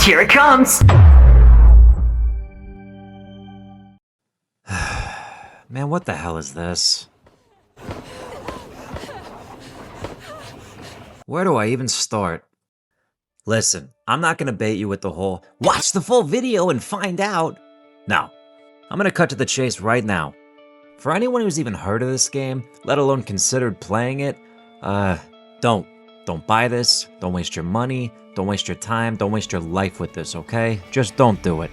Here it comes! Man, what the hell is this? Where do I even start? Listen, I'm not gonna bait you with the whole, watch the full video and find out. No, I'm gonna cut to the chase right now. For anyone who's even heard of this game, let alone considered playing it, don't buy this, don't waste your money, don't waste your time, don't waste your life with this, okay? Just don't do it.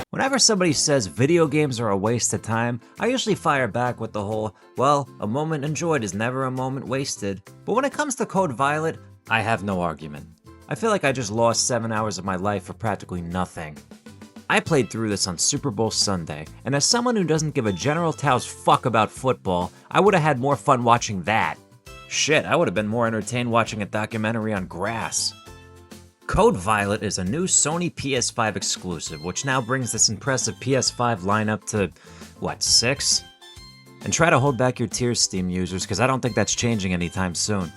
Whenever somebody says video games are a waste of time, I usually fire back with the whole, well, a moment enjoyed is never a moment wasted. But when it comes to Code Violet, I have no argument. I feel like I just lost 7 hours of my life for practically nothing. I played through this on Super Bowl Sunday, and as someone who doesn't give a general tow's fuck about football, I would have had more fun watching that. Shit, I would have been more entertained watching a documentary on grass. Code Violet is a new Sony PS5 exclusive, which now brings this impressive PS5 lineup to, what, 6? And try to hold back your tears, Steam users, because I don't think that's changing anytime soon.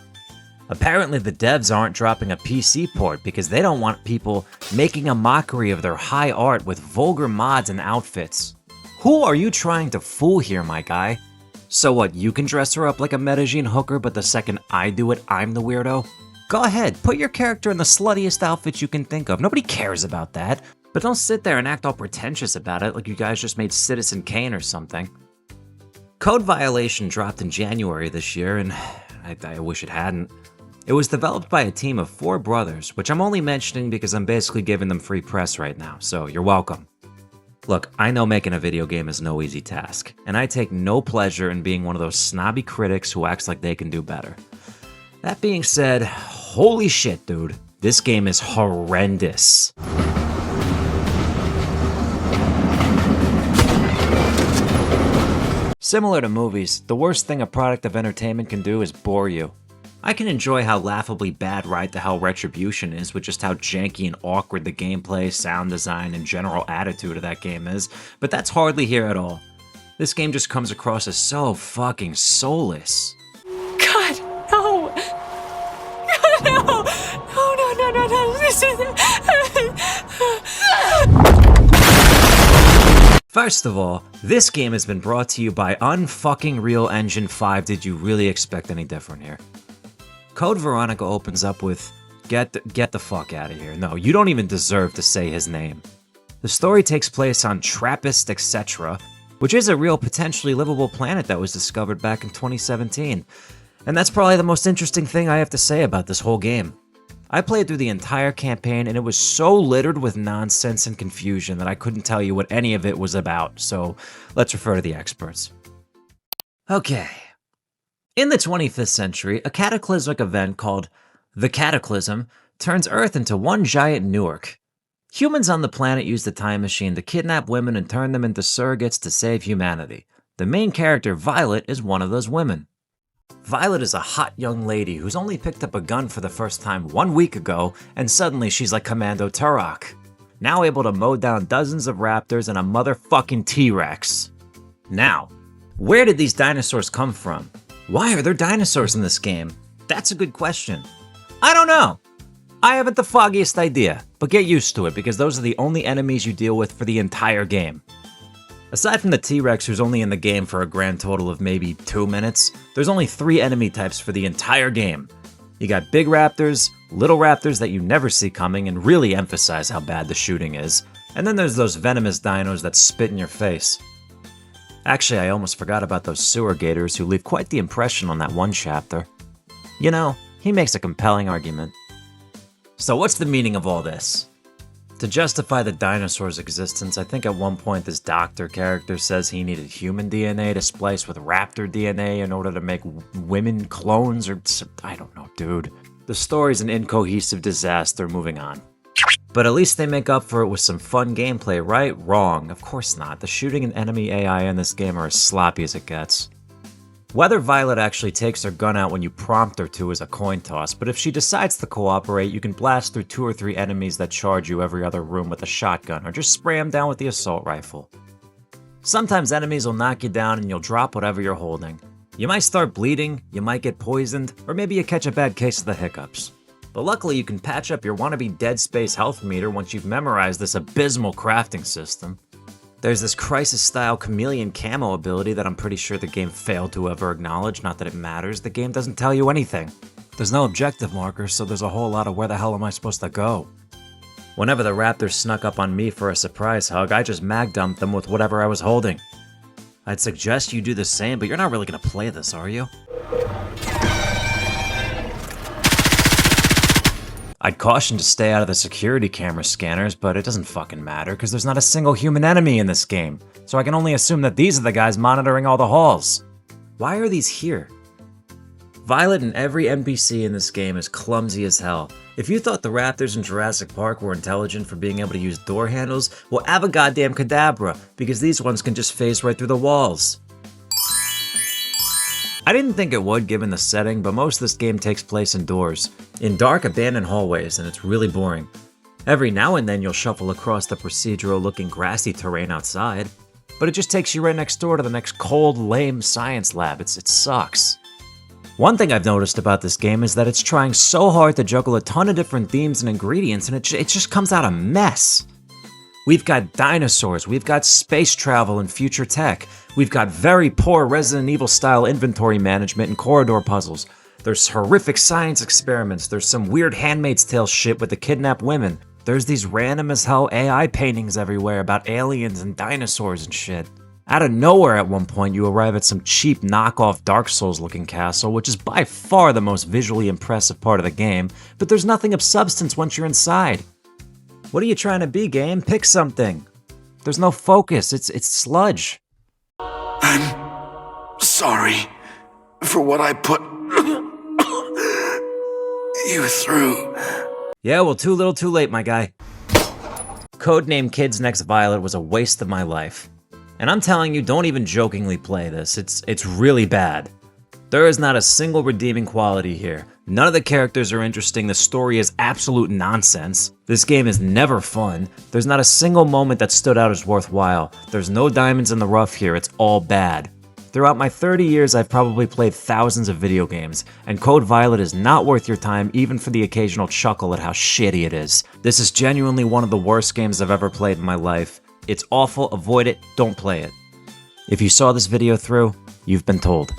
Apparently the devs aren't dropping a PC port because they don't want people making a mockery of their high art with vulgar mods and outfits. Who are you trying to fool here, my guy? So what, you can dress her up like a Medellin hooker, but the second I do it, I'm the weirdo? Go ahead, put your character in the sluttiest outfit you can think of. Nobody cares about that. But don't sit there and act all pretentious about it like you guys just made Citizen Kane or something. Code Violation dropped in January this year, and I wish it hadn't. It was developed by a team of 4 brothers, which I'm only mentioning because I'm basically giving them free press right now, so you're welcome. Look, I know making a video game is no easy task, and I take no pleasure in being one of those snobby critics who acts like they can do better. That being said, holy shit, dude, this game is horrendous. Similar to movies, the worst thing a product of entertainment can do is bore you. I can enjoy how laughably bad Ride to Hell Retribution is with just how janky and awkward the gameplay, sound design, and general attitude of that game is, but that's hardly here at all. This game just comes across as so fucking soulless. God, no! No! No, this is... First of all, this game has been brought to you by Unfucking Real Engine 5. Did you really expect any different here? Code Veronica opens up with, get the fuck out of here. No, you don't even deserve to say his name. The story takes place on Trappist, etc., which is a real potentially livable planet that was discovered back in 2017. And that's probably the most interesting thing I have to say about this whole game. I played through the entire campaign and it was so littered with nonsense and confusion that I couldn't tell you what any of it was about, so let's refer to the experts. Okay. In the 25th century, a cataclysmic event called the Cataclysm turns Earth into one giant Newark. Humans on the planet use the time machine to kidnap women and turn them into surrogates to save humanity. The main character, Violet, is one of those women. Violet is a hot young lady who's only picked up a gun for the first time 1 week ago, and suddenly she's like Commando Turok. Now able to mow down dozens of raptors and a motherfucking T-Rex. Now, where did these dinosaurs come from? Why are there dinosaurs in this game? That's a good question. I don't know. I haven't the foggiest idea, but get used to it because those are the only enemies you deal with for the entire game. Aside from the T-Rex who's only in the game for a grand total of maybe 2 minutes, there's only 3 enemy types for the entire game. You got big raptors, little raptors that you never see coming and really emphasize how bad the shooting is, and then there's those venomous dinos that spit in your face. Actually, I almost forgot about those sewer gators who leave quite the impression on that one chapter. You know, he makes a compelling argument. So what's the meaning of all this? To justify the dinosaur's existence, I think at one point this doctor character says he needed human DNA to splice with raptor DNA in order to make women clones or... I don't know, dude. The story's an incohesive disaster, moving on. But at least they make up for it with some fun gameplay, right? Wrong. Of course not. The shooting and enemy AI in this game are as sloppy as it gets. Whether Violet actually takes her gun out when you prompt her to is a coin toss, but if she decides to cooperate, you can blast through 2 or 3 enemies that charge you every other room with a shotgun, or just spray them down with the assault rifle. Sometimes enemies will knock you down and you'll drop whatever you're holding. You might start bleeding, you might get poisoned, or maybe you catch a bad case of the hiccups. But luckily you can patch up your wannabe Dead Space health meter once you've memorized this abysmal crafting system. There's this Crisis-style chameleon camo ability that I'm pretty sure the game failed to ever acknowledge, not that it matters, the game doesn't tell you anything. There's no objective markers, so there's a whole lot of where the hell am I supposed to go? Whenever the raptors snuck up on me for a surprise hug, I just mag-dumped them with whatever I was holding. I'd suggest you do the same, but you're not really gonna play this, are you? I'd caution to stay out of the security camera scanners, but it doesn't fucking matter, because there's not a single human enemy in this game, so I can only assume that these are the guys monitoring all the halls. Why are these here? Violet and every NPC in this game is clumsy as hell. If you thought the raptors in Jurassic Park were intelligent for being able to use door handles, well, have a goddamn cadabra, because these ones can just phase right through the walls. I didn't think it would given the setting, but most of this game takes place indoors, in dark abandoned hallways, and it's really boring. Every now and then you'll shuffle across the procedural looking grassy terrain outside, but it just takes you right next door to the next cold, lame science lab. It sucks. One thing I've noticed about this game is that it's trying so hard to juggle a ton of different themes and ingredients, and it just comes out a mess. We've got dinosaurs, we've got space travel and future tech, we've got very poor Resident Evil style inventory management and corridor puzzles, there's horrific science experiments, there's some weird Handmaid's Tale shit with the kidnapped women, there's these random as hell AI paintings everywhere about aliens and dinosaurs and shit. Out of nowhere at one point you arrive at some cheap knockoff Dark Souls looking castle, which is by far the most visually impressive part of the game, but there's nothing of substance once you're inside. What are you trying to be, game? Pick something. There's no focus, it's sludge. I'm sorry for what I put you through. Yeah, well, too little too late, my guy. Codename Kids Next Violet was a waste of my life. And I'm telling you, don't even jokingly play this, it's really bad. There is not a single redeeming quality here. None of the characters are interesting, the story is absolute nonsense. This game is never fun. There's not a single moment that stood out as worthwhile. There's no diamonds in the rough here, it's all bad. Throughout my 30 years, I've probably played thousands of video games, and Code Violet is not worth your time even for the occasional chuckle at how shitty it is. This is genuinely one of the worst games I've ever played in my life. It's awful, avoid it, don't play it. If you saw this video through, you've been told.